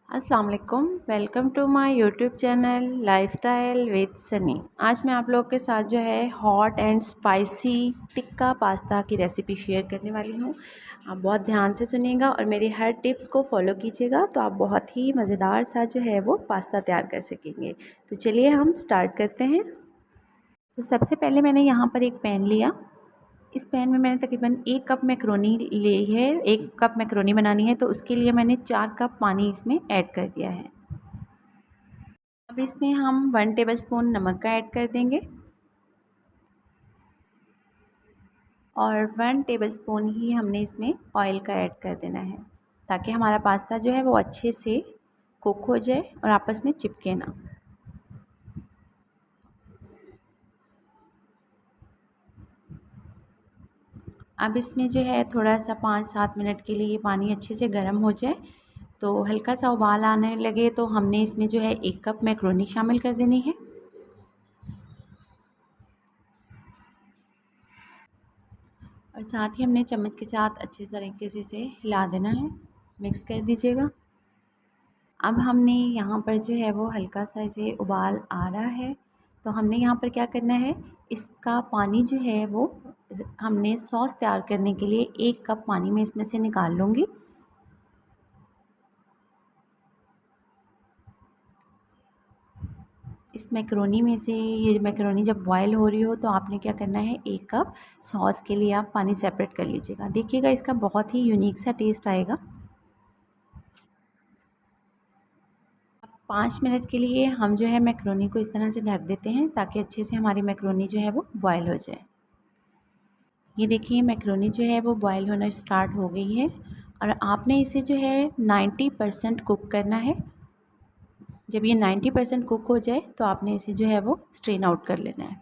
अस्सलाम वालेकुम। Welcome to my YouTube channel lifestyle with Sunny. आज मैं आप लोग के साथ जो है hot and spicy tikka pasta की रेसिपी शेयर करने वाली हूँ। आप बहुत ध्यान से सुनिएगा और मेरी हर टिप्स को फॉलो कीजिएगा तो आप बहुत ही मज़ेदार सा जो है वो पास्ता तैयार कर सकेंगे। तो चलिए हम स्टार्ट करते हैं। तो सबसे पहले मैंने यहाँ पर एक पैन लिया। इस पैन में मैंने तकरीबन 1 कप मैक्रोनी ली है। 1 कप मैक्रोनी बनानी है तो उसके लिए मैंने 4 कप पानी इसमें ऐड कर दिया है। अब इसमें हम 1 टेबलस्पून नमक का ऐड कर देंगे और 1 टेबलस्पून ही हमने इसमें ऑयल का ऐड कर देना है ताकि हमारा पास्ता जो है वो अच्छे से कुक हो जाए और आपस में चिपके ना। अब इसमें जो है थोड़ा सा 5-7 मिनट के लिए पानी अच्छे से गर्म हो जाए तो हल्का सा उबाल आने लगे तो हमने इसमें जो है 1 कप मैक्रोनी शामिल कर देनी है और साथ ही हमने चम्मच के साथ अच्छे तरीके से इसे हिला देना है। मिक्स कर दीजिएगा। अब हमने यहाँ पर जो है वो हल्का सा इसे उबाल आ रहा है तो हमने यहाँ पर क्या करना है, इसका पानी जो है वो हमने सॉस तैयार करने के लिए 1 कप पानी में इसमें से निकाल लूँगी। इस मैक्रोनी में से ये मैक्रोनी जब बॉयल हो रही हो तो आपने क्या करना है, 1 कप सॉस के लिए आप पानी सेपरेट कर लीजिएगा। देखिएगा इसका बहुत ही यूनिक सा टेस्ट आएगा। 5 मिनट के लिए हम जो है मैक्रोनी को इस तरह से ढक देते हैं ताकि अच्छे से हमारी मैक्रोनी जो है वो बॉयल हो जाए। ये देखिए मैक्रोनी जो है वो बॉयल होना स्टार्ट हो गई है और आपने इसे जो है 90% कुक करना है। जब ये 90% कुक हो जाए तो आपने इसे जो है वो स्ट्रेन आउट कर लेना है।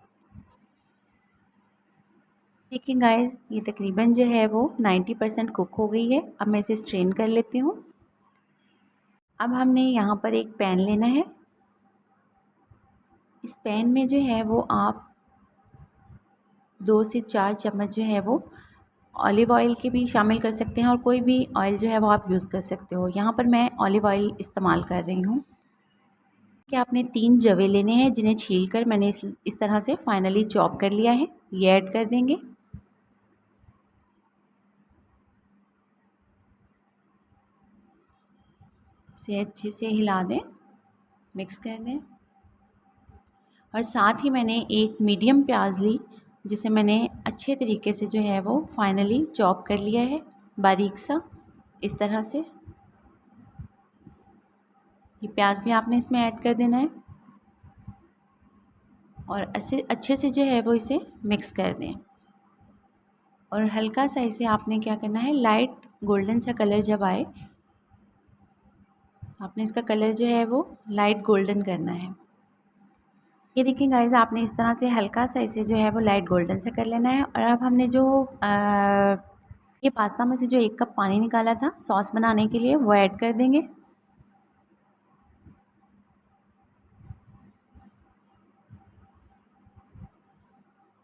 देखिए गाइस, ये तकरीबन जो है वो 90% कुक हो गई है। अब मैं इसे स्ट्रेन कर लेती हूँ। अब हमने यहाँ पर एक पैन लेना है। इस पैन में जो है वो आप 2 से 4 चम्मच जो है वो ऑलिव ऑयल के भी शामिल कर सकते हैं और कोई भी ऑयल जो है वो आप यूज़ कर सकते हो। यहाँ पर मैं ऑलिव ऑयल इस्तेमाल कर रही हूँ। कि आपने 3 जवे लेने हैं जिन्हें छीलकर मैंने इस तरह से फाइनली चॉप कर लिया है। ये ऐड कर देंगे। इसे अच्छे से हिला दें, मिक्स कर दें और साथ ही मैंने एक मीडियम प्याज ली जिसे मैंने अच्छे तरीके से जो है वो फाइनली चॉप कर लिया है बारीक सा इस तरह से। ये प्याज भी आपने इसमें ऐड कर देना है और अच्छे से जो है वो इसे मिक्स कर दें और हल्का सा इसे आपने क्या करना है, लाइट गोल्डन सा कलर जब आए आपने इसका कलर जो है वो लाइट गोल्डन करना है। ये देखिए गाइस, आपने इस तरह से हल्का सा इसे जो है वो लाइट गोल्डन से कर लेना है और अब हमने जो ये पास्ता में से जो 1 कप पानी निकाला था सॉस बनाने के लिए वो ऐड कर देंगे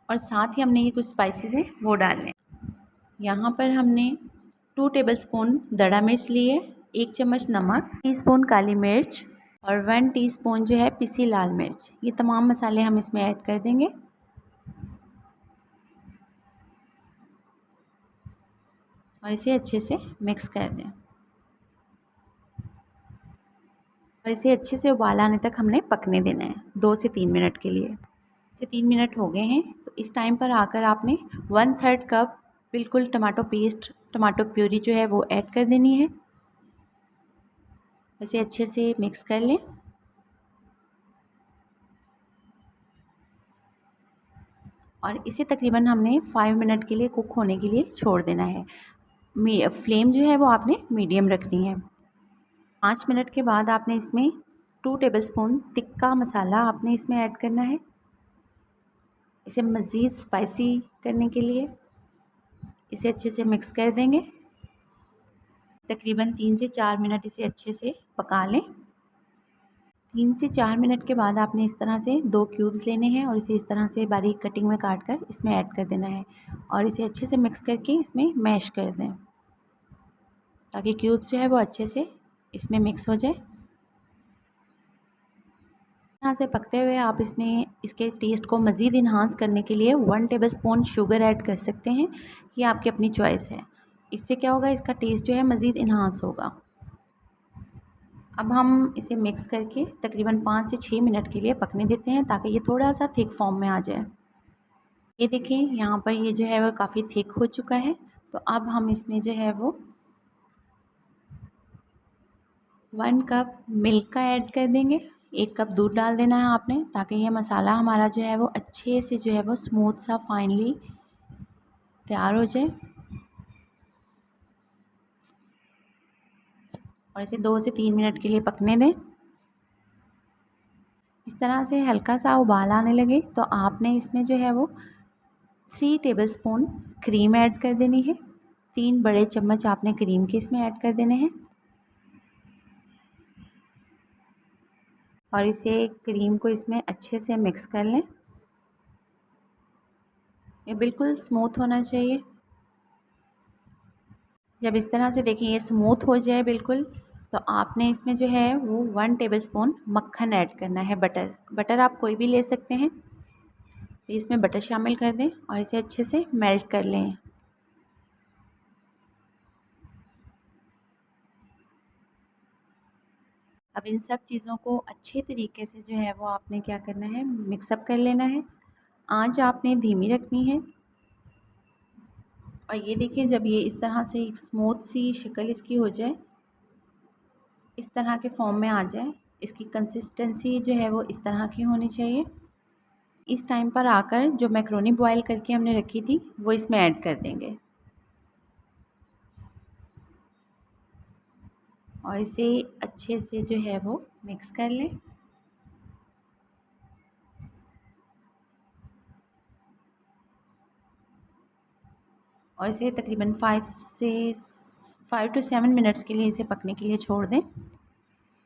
और साथ ही हमने ये कुछ स्पाइसेस हैं वो डालने। यहाँ पर हमने 2 टेबलस्पून दड़ा मिर्च ली है, 1 चम्मच नमक, टीस्पून काली मिर्च और 1 टीस्पून जो है पिसी लाल मिर्च। ये तमाम मसाले हम इसमें ऐड कर देंगे और इसे अच्छे से मिक्स कर दें और इसे अच्छे से उबाल आने तक हमने पकने देना है 2 से 3 मिनट के लिए। 3 मिनट हो गए हैं तो इस टाइम पर आकर आपने 1/3 कप बिल्कुल टमाटो पेस्ट, टमाटो प्यूरी जो है वो ऐड कर देनी है। इसे अच्छे से मिक्स कर लें और इसे तकरीबन हमने 5 मिनट के लिए कुक होने के लिए छोड़ देना है। फ्लेम जो है वो आपने मीडियम रखनी है। 5 मिनट के बाद आपने इसमें 2 टेबलस्पून तिक्का मसाला आपने इसमें ऐड करना है इसे मज़ीद स्पाइसी करने के लिए। इसे अच्छे से मिक्स कर देंगे। तकरीबन 3 से 4 मिनट इसे अच्छे से पका लें। 3 से 4 मिनट के बाद आपने इस तरह से 2 क्यूब्स लेने हैं और इसे इस तरह से बारीक कटिंग में काट कर इसमें ऐड कर देना है और इसे अच्छे से मिक्स करके इसमें मैश कर दें ताकि क्यूब्स जो है वो अच्छे से इसमें मिक्स हो जाए। यहाँ से पकते हुए आप इसमें इसके टेस्ट को मज़ीद इन्हांस करने के लिए 1 टेबलस्पून शुगर ऐड कर सकते हैं। ये आपकी अपनी चॉइस है। इससे क्या होगा, इसका टेस्ट जो है मज़ीद इन्हांस होगा। अब हम इसे मिक्स करके तकरीबन 5 से 6 मिनट के लिए पकने देते हैं ताकि ये थोड़ा सा थिक फॉर्म में आ जाए। ये देखिए यहाँ पर ये जो है वो काफ़ी थिक हो चुका है। तो अब हम इसमें जो है वो 1 कप मिल्क का ऐड कर देंगे। 1 कप दूध डाल देना है आपने, ताकि ये मसाला हमारा जो है वो अच्छे से जो है वो स्मूथ सा फाइनली तैयार हो जाए। और इसे 2 से 3 मिनट के लिए पकने दें। इस तरह से हल्का सा उबाल आने लगे तो आपने इसमें जो है वो 3 टेबलस्पून क्रीम ऐड कर देनी है। 3 बड़े चम्मच आपने क्रीम के इसमें ऐड कर देने हैं और इसे क्रीम को इसमें अच्छे से मिक्स कर लें। ये बिल्कुल स्मूथ होना चाहिए। जब इस तरह से देखिए ये स्मूथ हो जाए बिल्कुल, तो आपने इसमें जो है वो 1 टेबलस्पून मक्खन ऐड करना है। बटर आप कोई भी ले सकते हैं। तो इसमें बटर शामिल कर दें और इसे अच्छे से मेल्ट कर लें। अब इन सब चीज़ों को अच्छे तरीके से जो है वो आपने क्या करना है, मिक्सअप कर लेना है। आंच आपने धीमी रखनी है। और ये देखिए जब ये इस तरह से एक स्मूथ सी शक्ल इसकी हो जाए, इस तरह के फॉर्म में आ जाए, इसकी कंसिस्टेंसी जो है वो इस तरह की होनी चाहिए। इस टाइम पर आकर जो मैक्रोनी बॉईल करके हमने रखी थी वो इसमें ऐड कर देंगे और इसे अच्छे से जो है वो मिक्स कर लें। और इसे तकरीबन 5 to 7 मिनट्स के लिए इसे पकने के लिए छोड़ दें।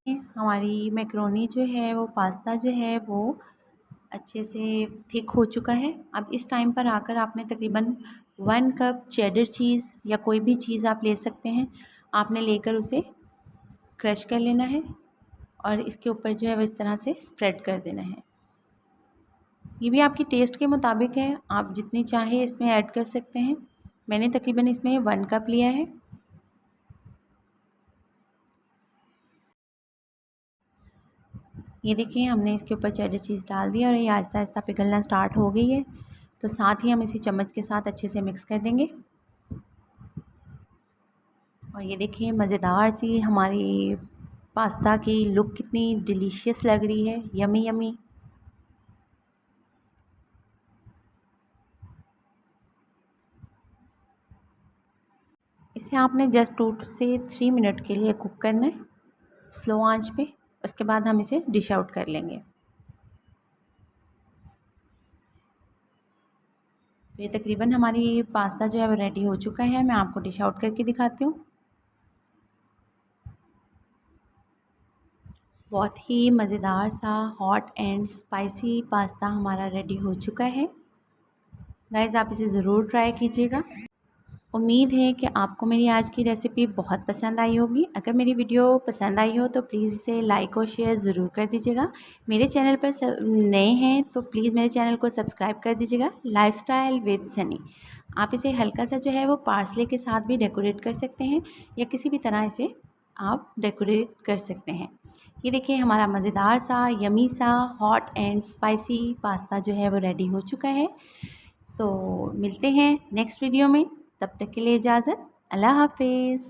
हमारी मैक्रोनी जो है वो पास्ता जो है वो अच्छे से थिक हो चुका है। अब इस टाइम पर आकर आपने तकरीबन 1 कप चेडर चीज़ या कोई भी चीज़ आप ले सकते हैं, आपने लेकर उसे क्रश कर लेना है और इसके ऊपर जो है वो इस तरह से स्प्रेड कर देना है। ये भी आपकी टेस्ट के मुताबिक है, आप जितनी चाहे इसमें ऐड कर सकते हैं। मैंने तकरीबन इसमें 1 कप लिया है। ये देखिए हमने इसके ऊपर चेडर चीज़ डाल दिया और ये आहिस्ता आहिस्ता पिघलना स्टार्ट हो गई है। तो साथ ही हम इसी चम्मच के साथ अच्छे से मिक्स कर देंगे। और ये देखिए मज़ेदार सी हमारी पास्ता की लुक कितनी डिलीशियस लग रही है, यमी यमी। इसे आपने जस्ट 2 से 3 मिनट के लिए कुक करना है स्लो आंच पे। उसके बाद हम इसे डिश आउट कर लेंगे। तो ये तकरीबन हमारी पास्ता जो है वो रेडी हो चुका है। मैं आपको डिश आउट करके दिखाती हूँ। बहुत ही मज़ेदार सा हॉट एंड स्पाइसी पास्ता हमारा रेडी हो चुका है। गाइज़ आप इसे ज़रूर ट्राई कीजिएगा। उम्मीद है कि आपको मेरी आज की रेसिपी बहुत पसंद आई होगी। अगर मेरी वीडियो पसंद आई हो तो प्लीज़ इसे लाइक और शेयर ज़रूर कर दीजिएगा। मेरे चैनल पर नए हैं तो प्लीज़ मेरे चैनल को सब्सक्राइब कर दीजिएगा, लाइफस्टाइल विद सनी। आप इसे हल्का सा जो है वो पार्सले के साथ भी डेकोरेट कर सकते हैं या किसी भी तरह इसे आप डेकोरेट कर सकते हैं। ये देखिए हमारा मज़ेदार सा यमी सा हॉट एंड स्पाइसी पास्ता जो है वो रेडी हो चुका है। तो मिलते हैं नेक्स्ट वीडियो में, तब तक के लिए इजाज़त। अल्लाह हाफिज़।